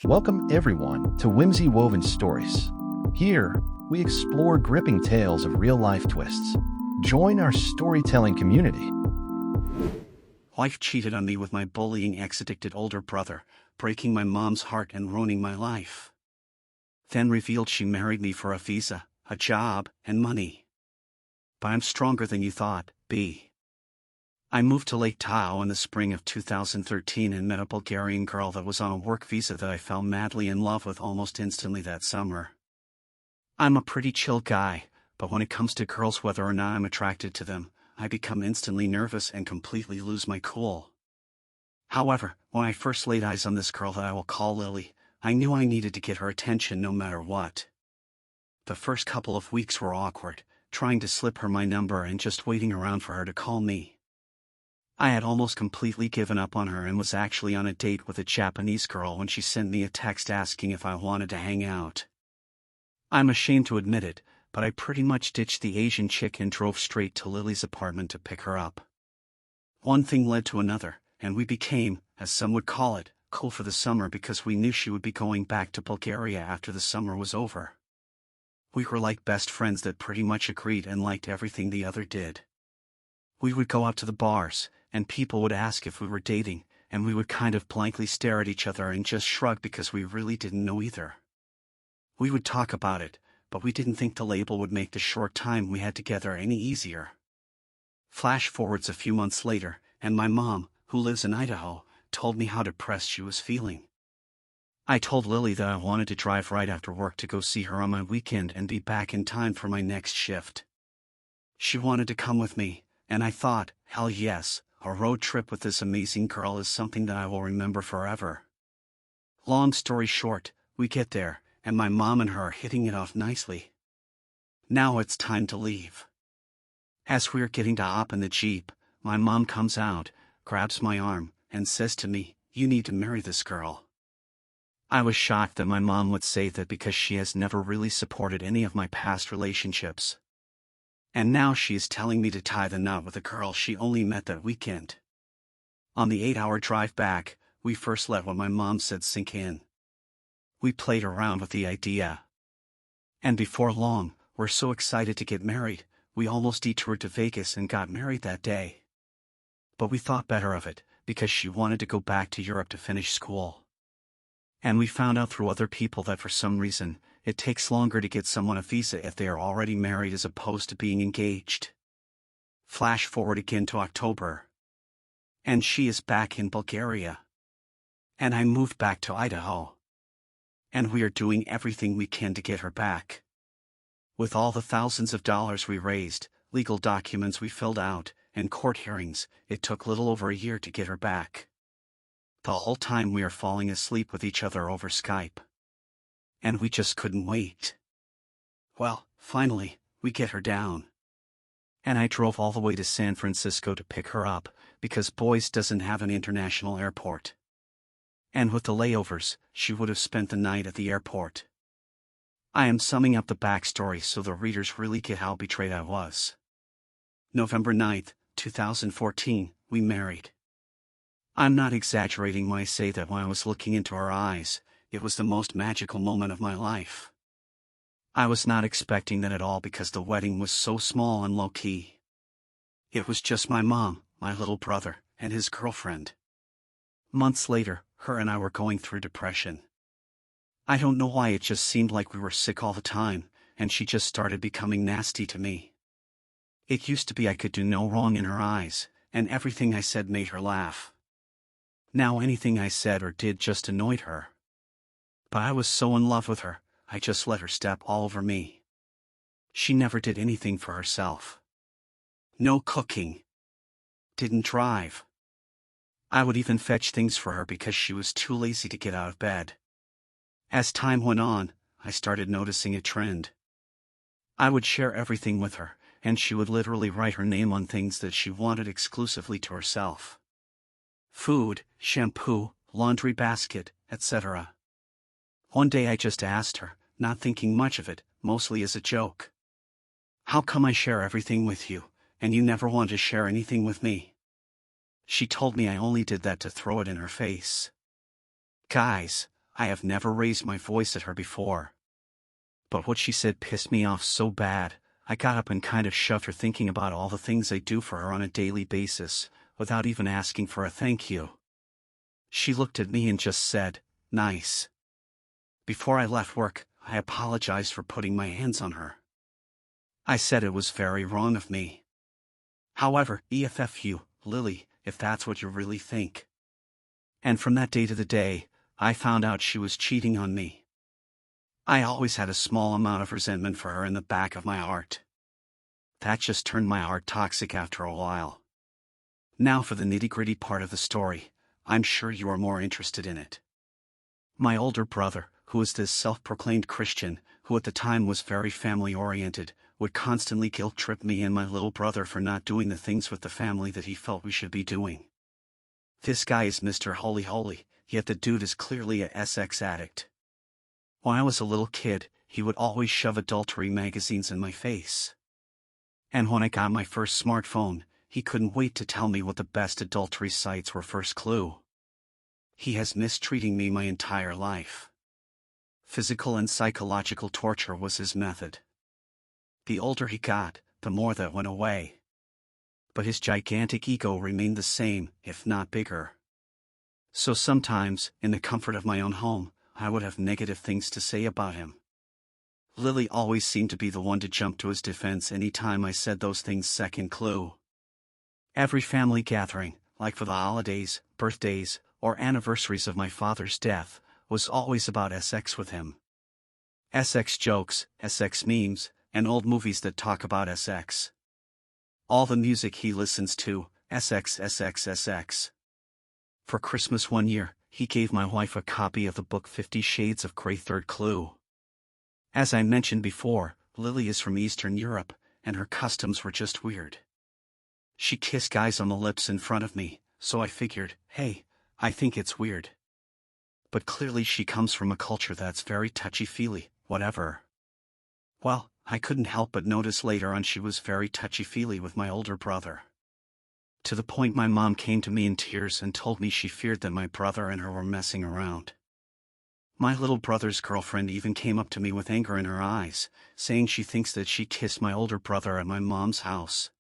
Welcome everyone to Whimsy Woven Stories. Here, we explore gripping tales of real-life twists. Join our storytelling community. Wife cheated on me with my bullying ex-addicted older brother, breaking my mom's heart and ruining my life. Then revealed she married me for a visa, a job, and money. But I'm stronger than you thought, B. I moved to Lake Tahoe in the spring of 2013 and met a Bulgarian girl that was on a work visa that I fell madly in love with almost instantly that summer. I'm a pretty chill guy, but when it comes to girls, whether or not I'm attracted to them, I become instantly nervous and completely lose my cool. However, when I first laid eyes on this girl that I will call Lily, I knew I needed to get her attention no matter what. The first couple of weeks were awkward, trying to slip her my number and just waiting around for her to call me. I had almost completely given up on her and was actually on a date with a Japanese girl when she sent me a text asking if I wanted to hang out. I'm ashamed to admit it, but I pretty much ditched the Asian chick and drove straight to Lily's apartment to pick her up. One thing led to another, and we became, as some would call it, cool for the summer because we knew she would be going back to Bulgaria after the summer was over. We were like best friends that pretty much agreed and liked everything the other did. We would go out to the bars, and people would ask if we were dating, and we would kind of blankly stare at each other and just shrug because we really didn't know either. We would talk about it, but we didn't think the label would make the short time we had together any easier. Flash forwards a few months later, and my mom, who lives in Idaho, told me how depressed she was feeling. I told Lily that I wanted to drive right after work to go see her on my weekend and be back in time for my next shift. She wanted to come with me, and I thought, hell yes, a road trip with this amazing girl is something that I will remember forever. Long story short, we get there, and my mom and her are hitting it off nicely. Now it's time to leave. As we are getting to hop in the Jeep, my mom comes out, grabs my arm, and says to me, "You need to marry this girl." I was shocked that my mom would say that because she has never really supported any of my past relationships. And now she is telling me to tie the knot with a girl she only met that weekend. On the 8-hour drive back, we first let what my mom said sink in. We played around with the idea. And before long, we're so excited to get married, we almost detoured to Vegas and got married that day. But we thought better of it, because she wanted to go back to Europe to finish school. And we found out through other people that for some reason, it takes longer to get someone a visa if they are already married as opposed to being engaged. Flash forward again to October. And she is back in Bulgaria. And I moved back to Idaho. And we are doing everything we can to get her back. With all the thousands of dollars we raised, legal documents we filled out, and court hearings, it took little over a year to get her back. The whole time we are falling asleep with each other over Skype. And we just couldn't wait. Well, finally, we get her down. And I drove all the way to San Francisco to pick her up, because Boise doesn't have an international airport. And with the layovers, she would have spent the night at the airport. I am summing up the backstory so the readers really get how betrayed I was. November 9th, 2014, we married. I'm not exaggerating when I say that when I was looking into her eyes, it was the most magical moment of my life. I was not expecting that at all because the wedding was so small and low-key. It was just my mom, my little brother, and his girlfriend. Months later, her and I were going through depression. I don't know why, it just seemed like we were sick all the time, and she just started becoming nasty to me. It used to be I could do no wrong in her eyes, and everything I said made her laugh. Now anything I said or did just annoyed her. But I was so in love with her, I just let her step all over me. She never did anything for herself. No cooking. Didn't drive. I would even fetch things for her because she was too lazy to get out of bed. As time went on, I started noticing a trend. I would share everything with her, and she would literally write her name on things that she wanted exclusively to herself. Food, shampoo, laundry basket, etc. One day I just asked her, not thinking much of it, mostly as a joke. "How come I share everything with you, and you never want to share anything with me?" She told me I only did that to throw it in her face. Guys, I have never raised my voice at her before. But what she said pissed me off so bad, I got up and kind of shoved her, thinking about all the things I do for her on a daily basis, without even asking for a thank you. She looked at me and just said, "Nice." Before I left work, I apologized for putting my hands on her. I said it was very wrong of me. However, EFF you, Lily, if that's what you really think. And from that day to the day, I found out she was cheating on me. I always had a small amount of resentment for her in the back of my heart. That just turned my heart toxic after a while. Now for the nitty-gritty part of the story. I'm sure you are more interested in it. My older brother, who was this self-proclaimed Christian, who at the time was very family-oriented, would constantly guilt-trip me and my little brother for not doing the things with the family that he felt we should be doing. This guy is Mr. Holy Holy, yet the dude is clearly a sex addict. When I was a little kid, he would always shove adultery magazines in my face. And when I got my first smartphone, he couldn't wait to tell me what the best adultery sites were. First clue. He has mistreating me my entire life. Physical and psychological torture was his method. The older he got, the more that went away. But his gigantic ego remained the same, if not bigger. So sometimes, in the comfort of my own home, I would have negative things to say about him. Lily always seemed to be the one to jump to his defense any time I said those things. Second clue. Every family gathering, like for the holidays, birthdays, or anniversaries of my father's death, was always about sex with him. Sex jokes, sex memes, and old movies that talk about sex. All the music he listens to, sex. For Christmas one year, he gave my wife a copy of the book 50 Shades of Grey. Third clue. As I mentioned before, Lily is from Eastern Europe, and her customs were just weird. She kissed guys on the lips in front of me, so I figured, hey, I think it's weird. But clearly she comes from a culture that's very touchy-feely, whatever. Well, I couldn't help but notice later on she was very touchy-feely with my older brother. To the point my mom came to me in tears and told me she feared that my brother and her were messing around. My little brother's girlfriend even came up to me with anger in her eyes, saying she thinks that she kissed my older brother at my mom's house.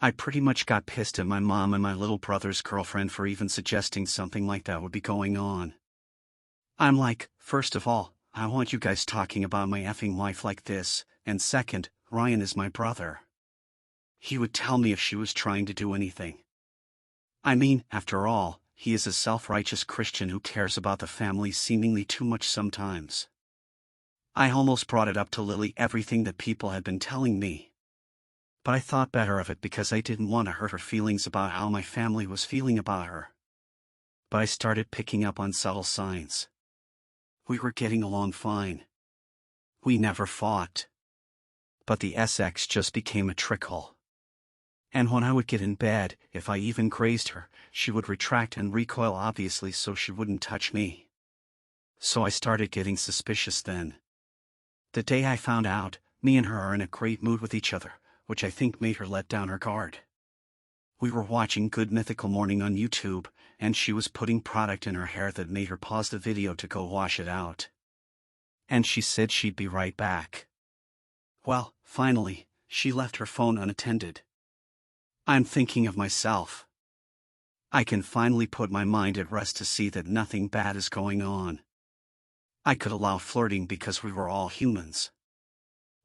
I pretty much got pissed at my mom and my little brother's girlfriend for even suggesting something like that would be going on. I'm like, first of all, I want you guys talking about my effing wife like this, and second, Ryan is my brother. He would tell me if she was trying to do anything. I mean, after all, he is a self-righteous Christian who cares about the family seemingly too much sometimes. I almost brought it up to Lily, everything that people had been telling me. But I thought better of it because I didn't want to hurt her feelings about how my family was feeling about her. But I started picking up on subtle signs. We were getting along fine. We never fought. But the sex just became a trickle. And when I would get in bed, if I even grazed her, she would retract and recoil obviously so she wouldn't touch me. So I started getting suspicious then. The day I found out, me and her are in a great mood with each other, which I think made her let down her guard. We were watching Good Mythical Morning on YouTube, and she was putting product in her hair that made her pause the video to go wash it out. And she said she'd be right back. Well, finally, she left her phone unattended. I'm thinking of myself. I can finally put my mind at rest to see that nothing bad is going on. I could allow flirting because we were all humans.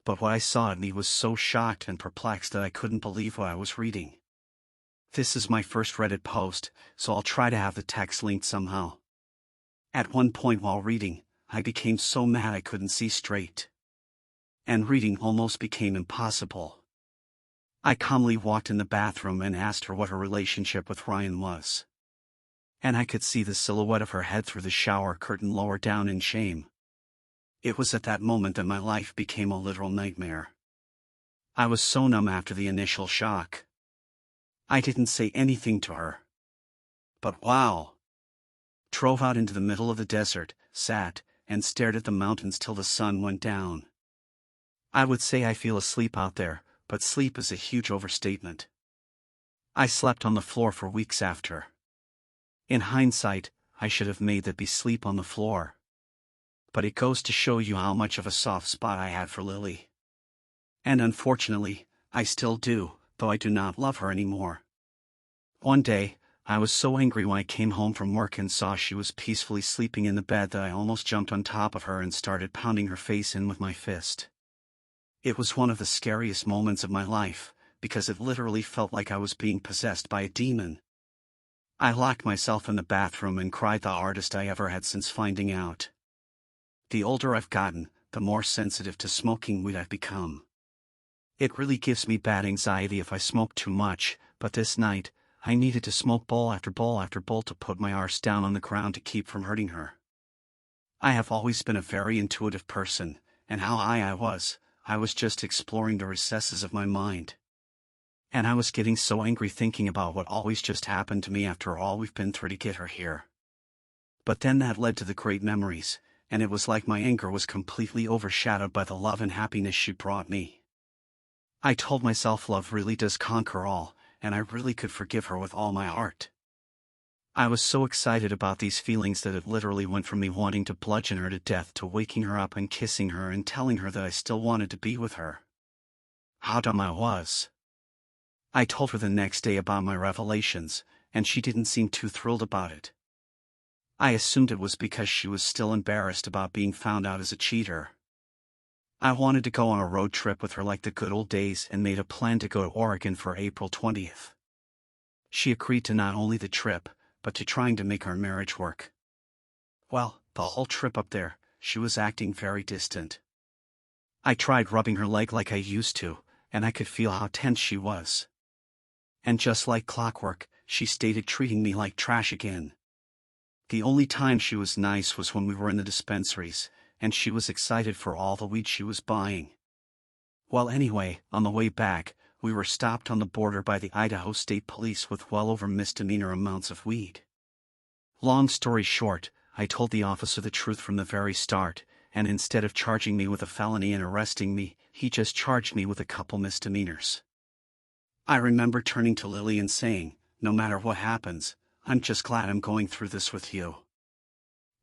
But what I saw in me was so shocked and perplexed that I couldn't believe what I was reading. This is my first Reddit post, so I'll try to have the text linked somehow. At one point while reading, I became so mad I couldn't see straight. And reading almost became impossible. I calmly walked in the bathroom and asked her what her relationship with Ryan was. And I could see the silhouette of her head through the shower curtain lower down in shame. It was at that moment that my life became a literal nightmare. I was so numb after the initial shock. I didn't say anything to her. But wow! Drove out into the middle of the desert, sat, and stared at the mountains till the sun went down. I would say I feel asleep out there, but sleep is a huge overstatement. I slept on the floor for weeks after. In hindsight, I should have made that be sleep on the floor. But it goes to show you how much of a soft spot I had for Lily. And unfortunately, I still do, though I do not love her anymore. One day, I was so angry when I came home from work and saw she was peacefully sleeping in the bed that I almost jumped on top of her and started pounding her face in with my fist. It was one of the scariest moments of my life, because it literally felt like I was being possessed by a demon. I locked myself in the bathroom and cried the hardest I ever had since finding out. The older I've gotten, the more sensitive to smoking weed I've become. It really gives me bad anxiety if I smoke too much, but this night, I needed to smoke bowl after bowl after bowl to put my arse down on the ground to keep from hurting her. I have always been a very intuitive person, and how high I was just exploring the recesses of my mind. And I was getting so angry thinking about what always just happened to me after all we've been through to get her here. But then that led to the great memories, and it was like my anger was completely overshadowed by the love and happiness she brought me. I told myself love really does conquer all, and I really could forgive her with all my heart. I was so excited about these feelings that it literally went from me wanting to bludgeon her to death to waking her up and kissing her and telling her that I still wanted to be with her. How dumb I was. I told her the next day about my revelations, and she didn't seem too thrilled about it. I assumed it was because she was still embarrassed about being found out as a cheater. I wanted to go on a road trip with her like the good old days and made a plan to go to Oregon for April 20th. She agreed to not only the trip, but to trying to make our marriage work. Well, the whole trip up there, she was acting very distant. I tried rubbing her leg like I used to, and I could feel how tense she was. And just like clockwork, she started treating me like trash again. The only time she was nice was when we were in the dispensaries, and she was excited for all the weed she was buying. Well, anyway, on the way back, we were stopped on the border by the Idaho State Police with well over misdemeanor amounts of weed. Long story short, I told the officer the truth from the very start, and instead of charging me with a felony and arresting me, he just charged me with a couple misdemeanors. I remember turning to Lily and saying, "No matter what happens, I'm just glad I'm going through this with you."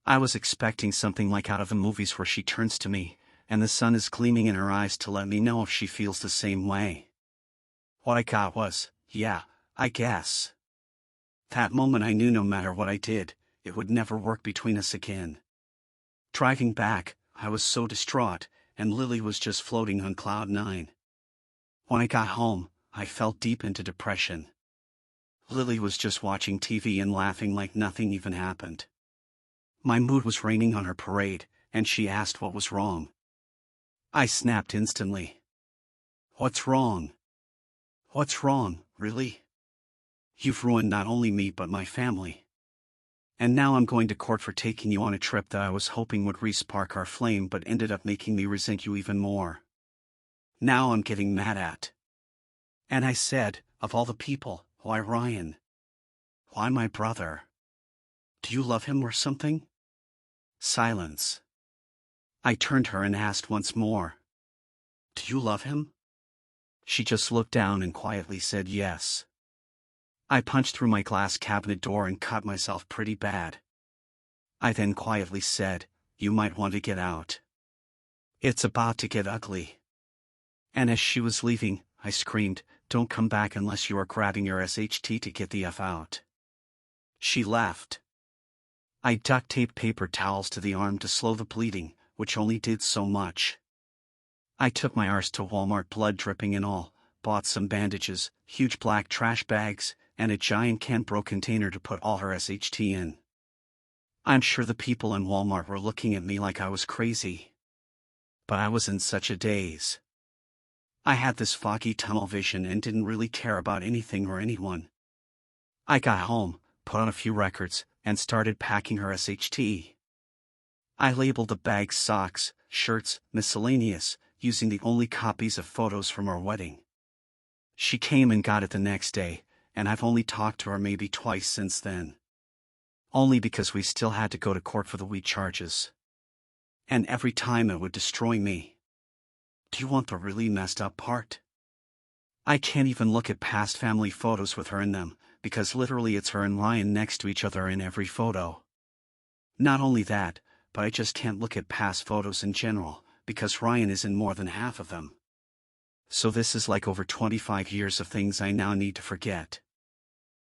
I was expecting something like out of the movies where she turns to me, and the sun is gleaming in her eyes to let me know if she feels the same way. What I got was, yeah, I guess. That moment I knew no matter what I did, it would never work between us again. Driving back, I was so distraught, and Lily was just floating on cloud nine. When I got home, I fell deep into depression. Lily was just watching TV and laughing like nothing even happened. My mood was raining on her parade, and she asked what was wrong. I snapped instantly. "What's wrong? What's wrong, really? You've ruined not only me but my family. And now I'm going to court for taking you on a trip that I was hoping would re-spark our flame but ended up making me resent you even more. Now I'm getting mad at." And I said, "Of all the people, why Ryan? Why my brother? Do you love him or something?" Silence. I turned her and asked once more, "Do you love him?" She just looked down and quietly said yes. I punched through my glass cabinet door and cut myself pretty bad. I then quietly said, "You might want to get out. It's about to get ugly." And as she was leaving, I screamed, "Don't come back unless you are grabbing your SHT to get the F out." She laughed. I duct taped paper towels to the arm to slow the bleeding, which only did so much. I took my arse to Walmart, blood dripping and all, bought some bandages, huge black trash bags, and a giant Canbro container to put all her SHT in. I'm sure the people in Walmart were looking at me like I was crazy. But I was in such a daze. I had this foggy tunnel vision and didn't really care about anything or anyone. I got home, put on a few records, and started packing her SHT. I labeled the bags socks, shirts, miscellaneous, using the only copies of photos from our wedding. She came and got it the next day, and I've only talked to her maybe twice since then. Only because we still had to go to court for the weed charges. And every time it would destroy me. Do you want the really messed up part? I can't even look at past family photos with her in them, because literally it's her and Ryan next to each other in every photo. Not only that, but I just can't look at past photos in general, because Ryan is in more than half of them. So this is like over 25 years of things I now need to forget.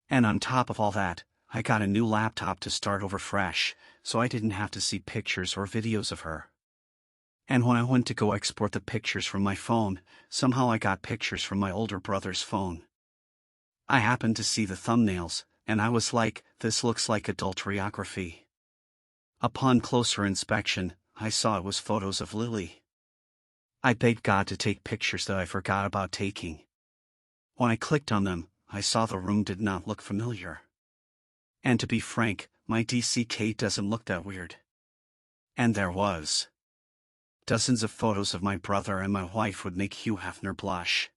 And on top of all that, I got a new laptop to start over fresh, so I didn't have to see pictures or videos of her. And when I went to go export the pictures from my phone, somehow I got pictures from my older brother's phone. I happened to see the thumbnails, and I was like, this looks like adulteriography. Upon closer inspection, I saw it was photos of Lily. I begged God to take pictures that I forgot about taking. When I clicked on them, I saw the room did not look familiar. And to be frank, my DCK doesn't look that weird. And there was. Dozens of photos of my brother and my wife would make Hugh Hefner blush.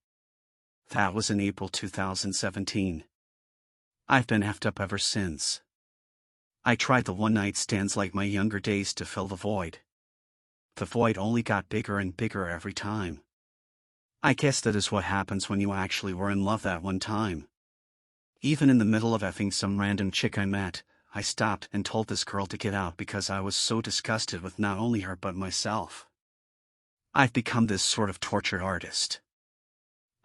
That was in April 2017. I've been effed up ever since. I tried the one-night stands like my younger days to fill the void. The void only got bigger and bigger every time. I guess that is what happens when you actually were in love that one time. Even in the middle of effing some random chick I met, I stopped and told this girl to get out because I was so disgusted with not only her but myself. I've become this sort of tortured artist.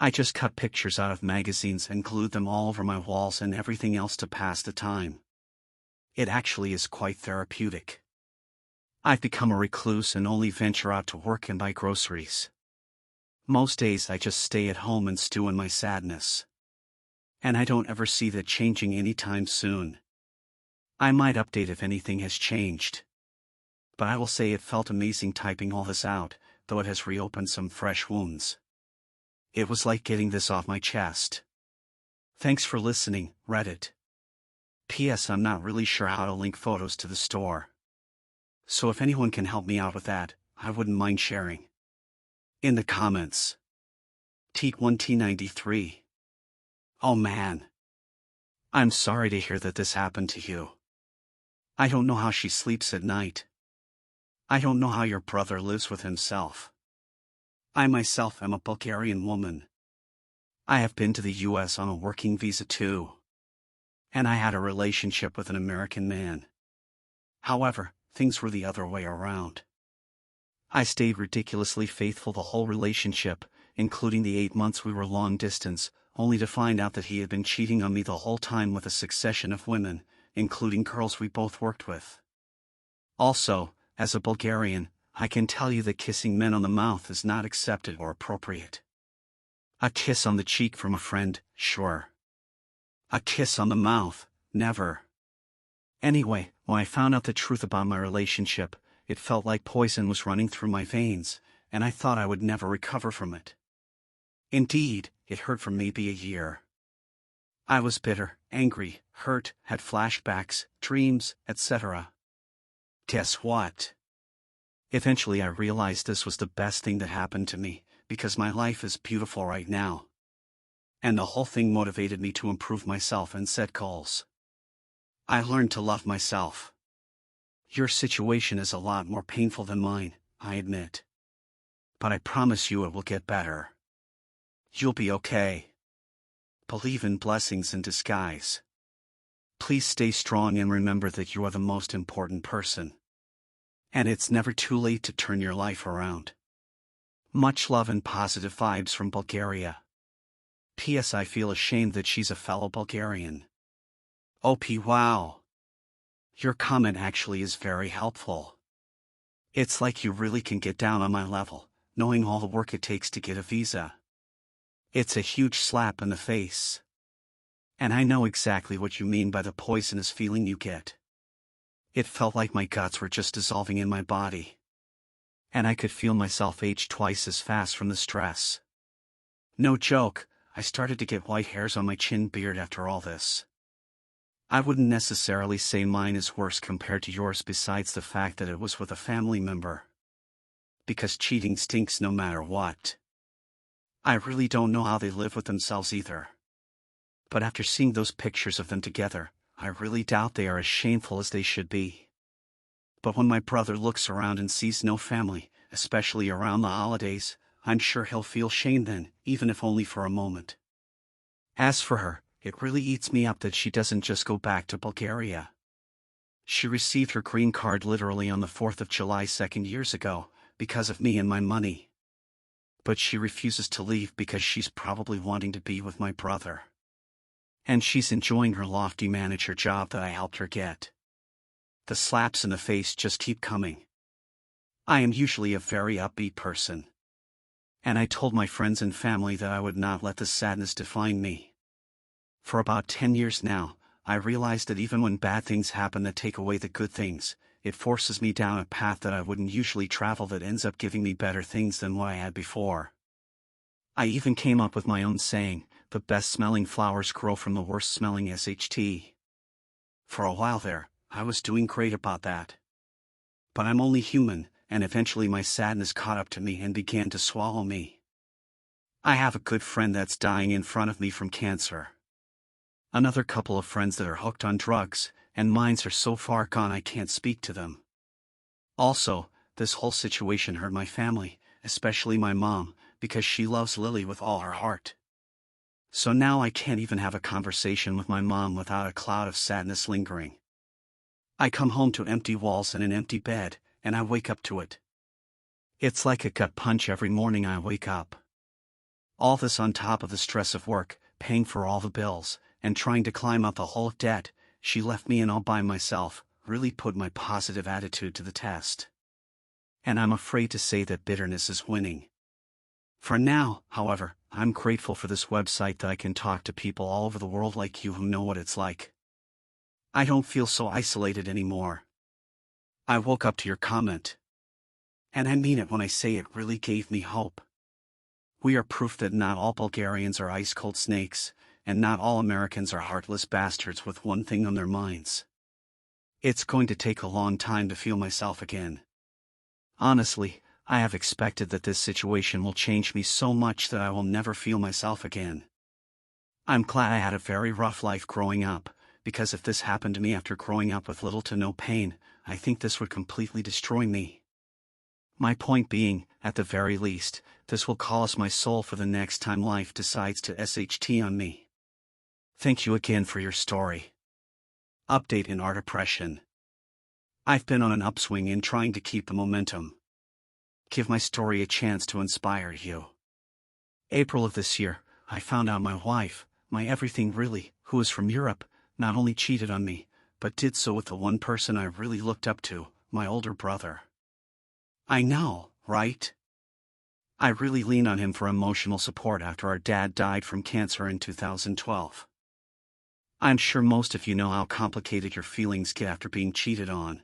I just cut pictures out of magazines and glued them all over my walls and everything else to pass the time. It actually is quite therapeutic. I've become a recluse and only venture out to work and buy groceries. Most days I just stay at home and stew in my sadness. And I don't ever see that changing anytime soon. I might update if anything has changed. But I will say it felt amazing typing all this out, though it has reopened some fresh wounds. It was like getting this off my chest. Thanks for listening, Reddit. P.S. I'm not really sure how to link photos to the store. So if anyone can help me out with that, I wouldn't mind sharing. In the comments. Teak1T93. Oh man. I'm sorry to hear that this happened to you. I don't know how she sleeps at night. I don't know how your brother lives with himself. I myself am a Bulgarian woman. I have been to the US on a working visa too. And I had a relationship with an American man. However, things were the other way around. I stayed ridiculously faithful the whole relationship, including the 8 months we were long distance, only to find out that he had been cheating on me the whole time with a succession of women, including girls we both worked with. Also, as a Bulgarian, I can tell you that kissing men on the mouth is not accepted or appropriate. A kiss on the cheek from a friend, sure. A kiss on the mouth, never. Anyway, when I found out the truth about my relationship, it felt like poison was running through my veins, and I thought I would never recover from it. Indeed, it hurt for maybe a year. I was bitter, angry, hurt, had flashbacks, dreams, etc. Guess what? Eventually I realized this was the best thing that happened to me, because my life is beautiful right now. And the whole thing motivated me to improve myself and set goals. I learned to love myself. Your situation is a lot more painful than mine, I admit. But I promise you it will get better. You'll be okay. Believe in blessings in disguise. Please stay strong and remember that you are the most important person. And it's never too late to turn your life around. Much love and positive vibes from Bulgaria. P.S. I feel ashamed that she's a fellow Bulgarian. OP wow. Your comment actually is very helpful. It's like you really can get down on my level, knowing all the work it takes to get a visa. It's a huge slap in the face. And I know exactly what you mean by the poisonous feeling you get. It felt like my guts were just dissolving in my body. And I could feel myself age twice as fast from the stress. No joke, I started to get white hairs on my chin beard after all this. I wouldn't necessarily say mine is worse compared to yours besides the fact that it was with a family member. Because cheating stinks no matter what. I really don't know how they live with themselves either. But after seeing those pictures of them together, I really doubt they are as shameful as they should be. But when my brother looks around and sees no family, especially around the holidays, I'm sure he'll feel shame then, even if only for a moment. As for her, it really eats me up that she doesn't just go back to Bulgaria. She received her green card literally on the 4th of July 2 years ago, because of me and my money. But she refuses to leave because she's probably wanting to be with my brother. And she's enjoying her lofty manager job that I helped her get. The slaps in the face just keep coming. I am usually a very upbeat person. And I told my friends and family that I would not let the sadness define me. For about 10 years now, I realized that even when bad things happen that take away the good things, it forces me down a path that I wouldn't usually travel that ends up giving me better things than what I had before. I even came up with my own saying, the best-smelling flowers grow from the worst-smelling SHT. For a while there, I was doing great about that. But I'm only human, and eventually my sadness caught up to me and began to swallow me. I have a good friend that's dying in front of me from cancer. Another couple of friends that are hooked on drugs, and mines are so far gone I can't speak to them. Also, this whole situation hurt my family, especially my mom, because she loves Lily with all her heart. So now I can't even have a conversation with my mom without a cloud of sadness lingering. I come home to empty walls and an empty bed, and I wake up to it. It's like a gut punch every morning I wake up. All this on top of the stress of work, paying for all the bills, and trying to climb up the hole of debt. She left me in all by myself, really put my positive attitude to the test. And I'm afraid to say that bitterness is winning. For now, however, I'm grateful for this website that I can talk to people all over the world like you who know what it's like. I don't feel so isolated anymore. I woke up to your comment. And I mean it when I say it really gave me hope. We are proof that not all Bulgarians are ice-cold snakes, and not all Americans are heartless bastards with one thing on their minds. It's going to take a long time to feel myself again. Honestly, I have expected that this situation will change me so much that I will never feel myself again. I'm glad I had a very rough life growing up, because if this happened to me after growing up with little to no pain, I think this would completely destroy me. My point being, at the very least, this will callous my soul for the next time life decides to SHT on me. Thank you again for your story. Update in our depression. I've been on an upswing in trying to keep the momentum. Give my story a chance to inspire you. April of this year, I found out my wife, my everything really, who is from Europe, not only cheated on me, but did so with the one person I really looked up to, my older brother. I know, right? I really lean on him for emotional support after our dad died from cancer in 2012. I'm sure most of you know how complicated your feelings get after being cheated on.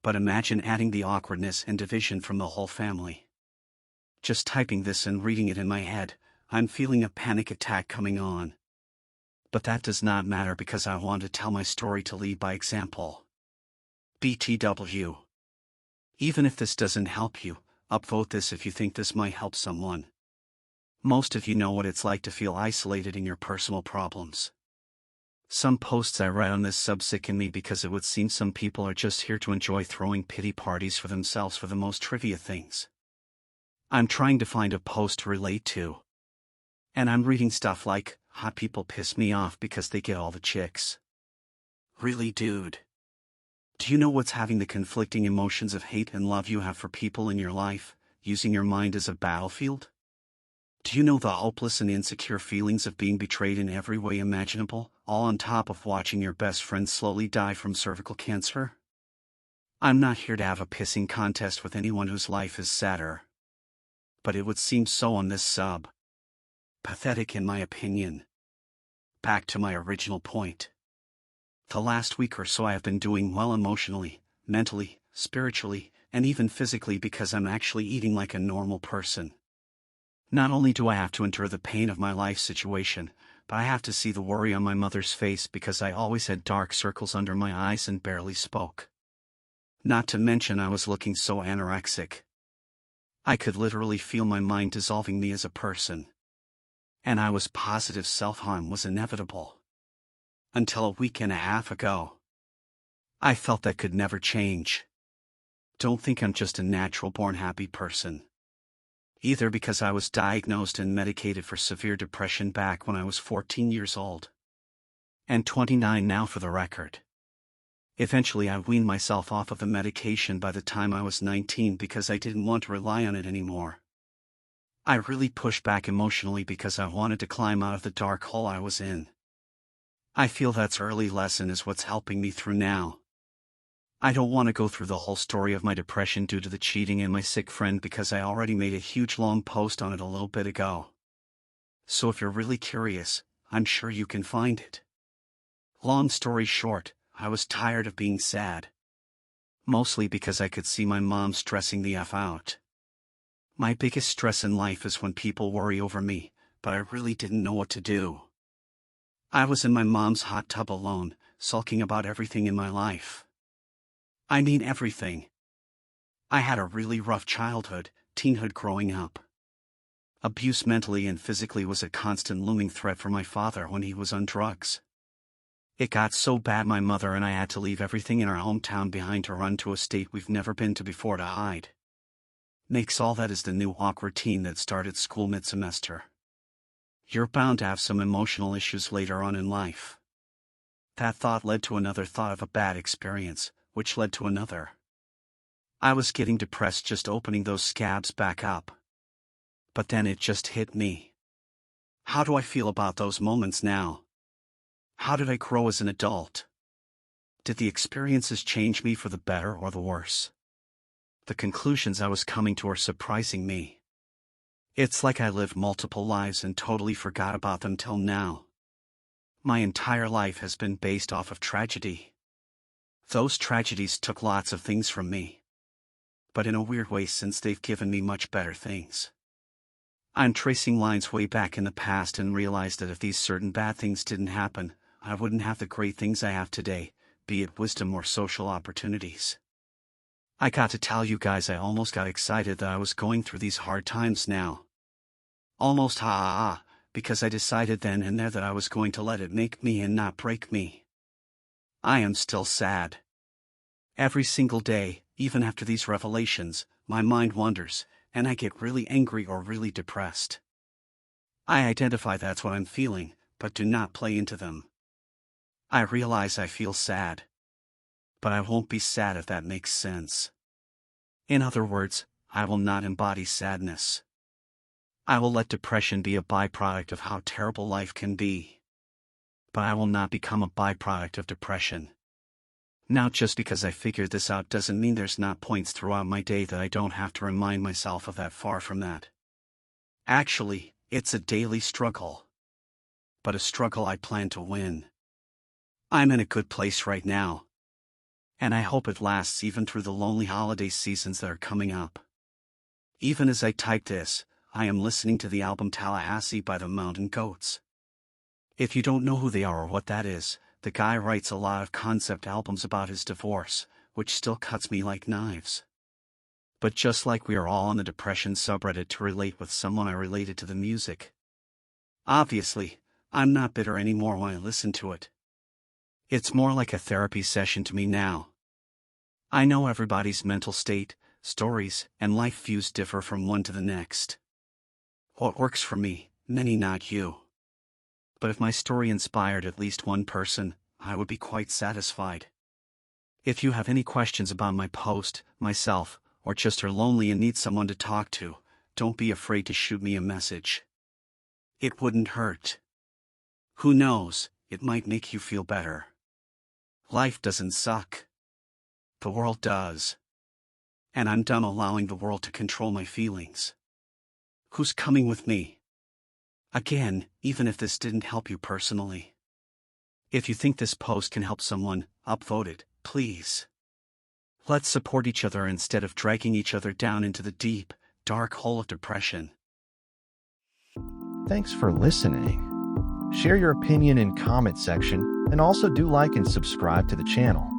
But imagine adding the awkwardness and division from the whole family. Just typing this and reading it in my head, I'm feeling a panic attack coming on. But that does not matter because I want to tell my story to lead by example. BTW. Even if this doesn't help you, upvote this if you think this might help someone. Most of you know what it's like to feel isolated in your personal problems. Some posts I read on this sub sicken me because it would seem some people are just here to enjoy throwing pity parties for themselves for the most trivia things. I'm trying to find a post to relate to. And I'm reading stuff like, hot people piss me off because they get all the chicks. Really, dude? Do you know what's having the conflicting emotions of hate and love you have for people in your life, using your mind as a battlefield? Do you know the hopeless and insecure feelings of being betrayed in every way imaginable, all on top of watching your best friend slowly die from cervical cancer? I'm not here to have a pissing contest with anyone whose life is sadder. But it would seem so on this sub. Pathetic in my opinion. Back to my original point. The last week or so I have been doing well emotionally, mentally, spiritually, and even physically because I'm actually eating like a normal person. Not only do I have to endure the pain of my life situation, but I have to see the worry on my mother's face because I always had dark circles under my eyes and barely spoke. Not to mention I was looking so anorexic. I could literally feel my mind dissolving me as a person. And I was positive self-harm was inevitable. Until a week and a half ago. I felt that could never change. Don't think I'm just a natural-born happy person. Either because I was diagnosed and medicated for severe depression back when I was 14 years old. And 29 now for the record. Eventually I weaned myself off of the medication by the time I was 19 because I didn't want to rely on it anymore. I really pushed back emotionally because I wanted to climb out of the dark hole I was in. I feel that early lesson is what's helping me through now. I don't want to go through the whole story of my depression due to the cheating and my sick friend because I already made a huge long post on it a little bit ago. So if you're really curious, I'm sure you can find it. Long story short, I was tired of being sad. Mostly because I could see my mom stressing the F out. My biggest stress in life is when people worry over me, but I really didn't know what to do. I was in my mom's hot tub alone, sulking about everything in my life. I mean everything. I had a really rough childhood, teenhood growing up. Abuse mentally and physically was a constant looming threat for my father when he was on drugs. It got so bad my mother and I had to leave everything in our hometown behind to run to a state we've never been to before to hide. Makes all that is the new awkward teen that started school mid-semester. You're bound to have some emotional issues later on in life. That thought led to another thought of a bad experience, which led to another. I was getting depressed just opening those scabs back up. But then it just hit me. How do I feel about those moments now? How did I grow as an adult? Did the experiences change me for the better or the worse? The conclusions I was coming to are surprising me. It's like I lived multiple lives and totally forgot about them till now. My entire life has been based off of tragedy. Those tragedies took lots of things from me. But in a weird way, since they've given me much better things. I'm tracing lines way back in the past and realized that if these certain bad things didn't happen, I wouldn't have the great things I have today, be it wisdom or social opportunities. I got to tell you guys, I almost got excited that I was going through these hard times now. Almost because I decided then and there that I was going to let it make me and not break me. I am still sad. Every single day, even after these revelations, my mind wanders, and I get really angry or really depressed. I identify that's what I'm feeling, but do not play into them. I realize I feel sad. But I won't be sad if that makes sense. In other words, I will not embody sadness. I will let depression be a byproduct of how terrible life can be. But I will not become a byproduct of depression. Now, just because I figured this out doesn't mean there's not points throughout my day that I don't have to remind myself of that. Far from that. Actually, it's a daily struggle. But a struggle I plan to win. I'm in a good place right now. And I hope it lasts even through the lonely holiday seasons that are coming up. Even as I type this, I am listening to the album Tallahassee by the Mountain Goats. If you don't know who they are or what that is, the guy writes a lot of concept albums about his divorce, which still cuts me like knives. But just like we are all on the depression subreddit to relate with someone, I related to the music. Obviously, I'm not bitter anymore when I listen to it. It's more like a therapy session to me now. I know everybody's mental state, stories, and life views differ from one to the next. What works for me, many not you. But if my story inspired at least one person, I would be quite satisfied. If you have any questions about my post, myself, or just are lonely and need someone to talk to, don't be afraid to shoot me a message. It wouldn't hurt. Who knows, it might make you feel better. Life doesn't suck. The world does. And I'm done allowing the world to control my feelings. Who's coming with me? Again, even if this didn't help you personally. If you think this post can help someone, upvote it, please. Let's support each other instead of dragging each other down into the deep, dark hole of depression. Thanks for listening. Share your opinion in comment section and also do like and subscribe to the channel.